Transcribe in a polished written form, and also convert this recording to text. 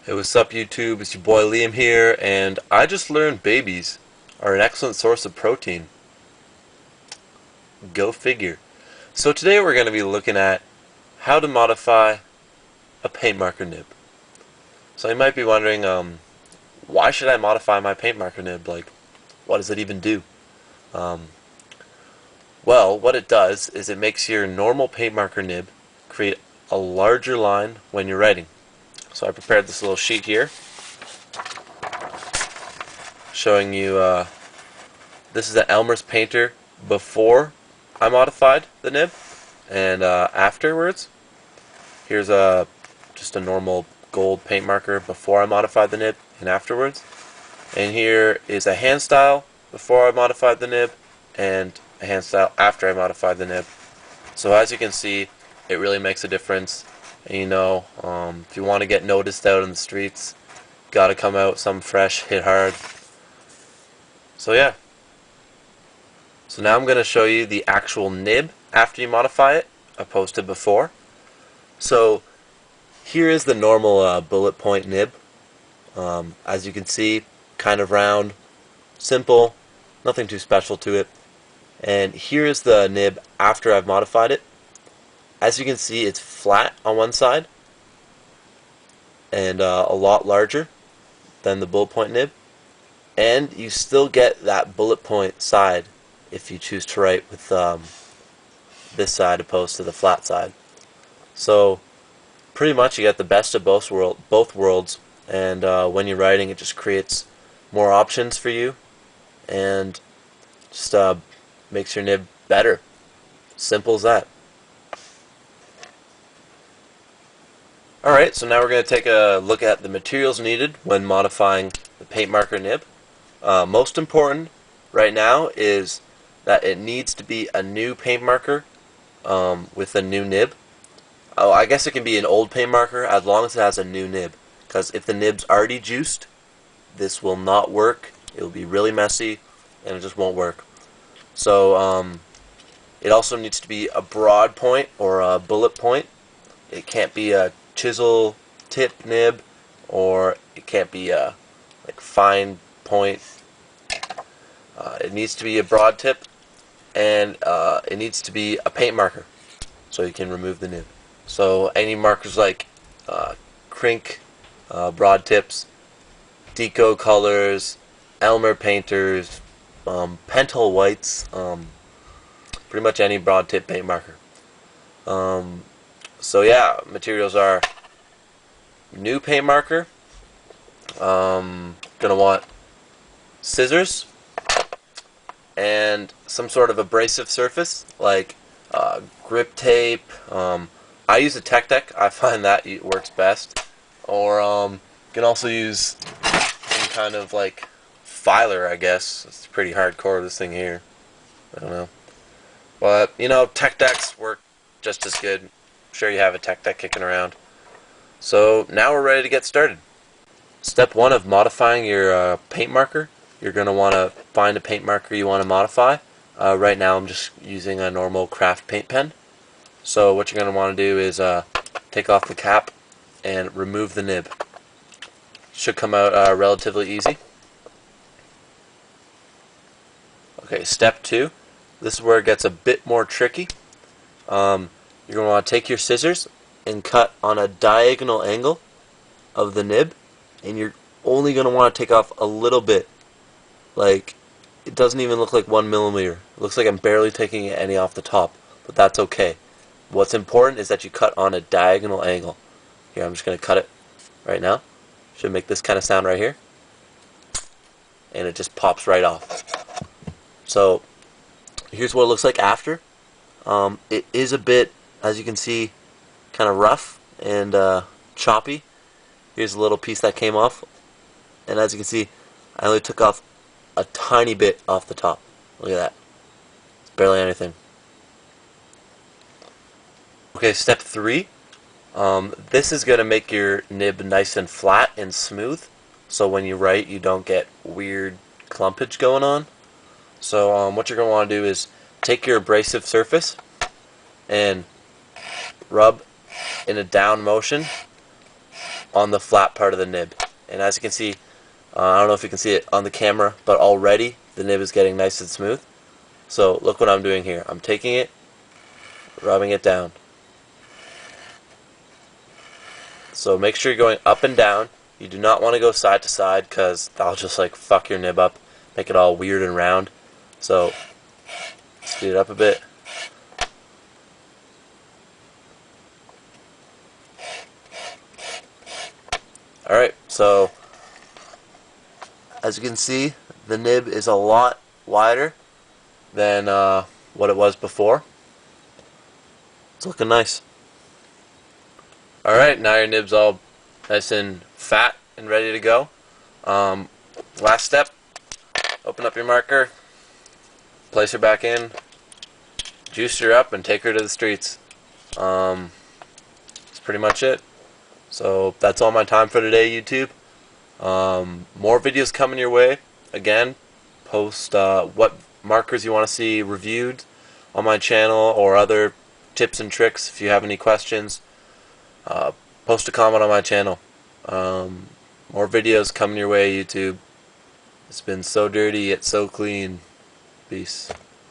Hey, what's up, YouTube? It's your boy Liam here, and I just learned babies are an excellent source of protein. Go figure. So today we're going to be looking at how to modify a paint marker nib. So you might be wondering, why should I modify my paint marker nib? Like, what does it even do? Um, well, what it does is it makes your normal paint marker nib create a larger line when you're writing. So I prepared this little sheet here showing you this is an Elmer's painter before I modified the nib, and afterwards here's just a normal gold paint marker before I modified the nib and afterwards, and here is a hand style before I modified the nib and a hand style after I modified the nib. So as you can see, it really makes a difference. And if you want to get noticed out in the streets, gotta come out some fresh, hit hard. So yeah. So now I'm going to show you the actual nib after you modify it, opposed to before. So here is the normal bullet point nib. As you can see, kind of round, simple, nothing too special to it. And here is the nib after I've modified it. As you can see, it's flat on one side and a lot larger than the bullet point nib. And you still get that bullet point side if you choose to write with this side opposed to the flat side. So pretty much you get the best of both worlds, and when you're writing, it just creates more options for you and just makes your nib better. Simple as that. Alright, so now we're going to take a look at the materials needed when modifying the paint marker nib. Most important right now is that it needs to be a new paint marker with a new nib. Oh, I guess it can be an old paint marker as long as it has a new nib, because if the nib's already juiced, this will not work. It will be really messy and it just won't work. So it also needs to be a broad point or a bullet point. It can't be a chisel tip nib, or it can't be a fine point. It needs to be a broad tip, and it needs to be a paint marker so you can remove the nib. So any markers like Crink, broad tips, Deco colors, Elmer painters, Pentel whites, pretty much any broad tip paint marker. So yeah, materials are new paint marker, gonna want scissors, and some sort of abrasive surface like grip tape. I use a Tech Deck. I find that it works best. Or you can also use some kind of filer, I guess. It's pretty hardcore, this thing here. I don't know. But, Tech Decks work just as good. I'm sure you have a Tech Deck kicking around. So now we're ready to get started. Step 1 of modifying your paint marker. You're going to want to find a paint marker you want to modify. Right now I'm just using a normal craft paint pen. So what you're going to want to do is take off the cap and remove the nib. Should come out relatively easy. Okay, step 2. This is where it gets a bit more tricky. You're going to want to take your scissors and cut on a diagonal angle of the nib, and you're only going to want to take off a little bit. Like, it doesn't even look like 1 millimeter. It looks like I'm barely taking any off the top, but that's okay. What's important is that you cut on a diagonal angle. Here, I'm just going to cut it right now. Should make this kind of sound right here. And it just pops right off. So, here's what it looks like after. It is a bit, as you can see, kind of rough and choppy. Here's a little piece that came off. And as you can see, I only took off a tiny bit off the top. Look at that. It's barely anything. Okay, step 3. This is going to make your nib nice and flat and smooth, so when you write you don't get weird clumpage going on. So what you're going to want to do is take your abrasive surface and rub in a down motion on the flat part of the nib. And as you can see, I don't know if you can see it on the camera, but already the nib is getting nice and smooth. So look what I'm doing here. I'm taking it, rubbing it down. So make sure you're going up and down. You do not want to go side to side because that'll just like fuck your nib up, make it all weird and round. So speed it up a bit. Alright, so as you can see, the nib is a lot wider than what it was before. It's looking nice. Alright, now your nib's all nice and fat and ready to go. Last step, open up your marker, place her back in, juice her up, and take her to the streets. That's pretty much it. So that's all my time for today, YouTube. More videos coming your way. Again, post what markers you want to see reviewed on my channel or other tips and tricks. If you have any questions, post a comment on my channel. More videos coming your way, YouTube. It's been so dirty yet so clean. Peace.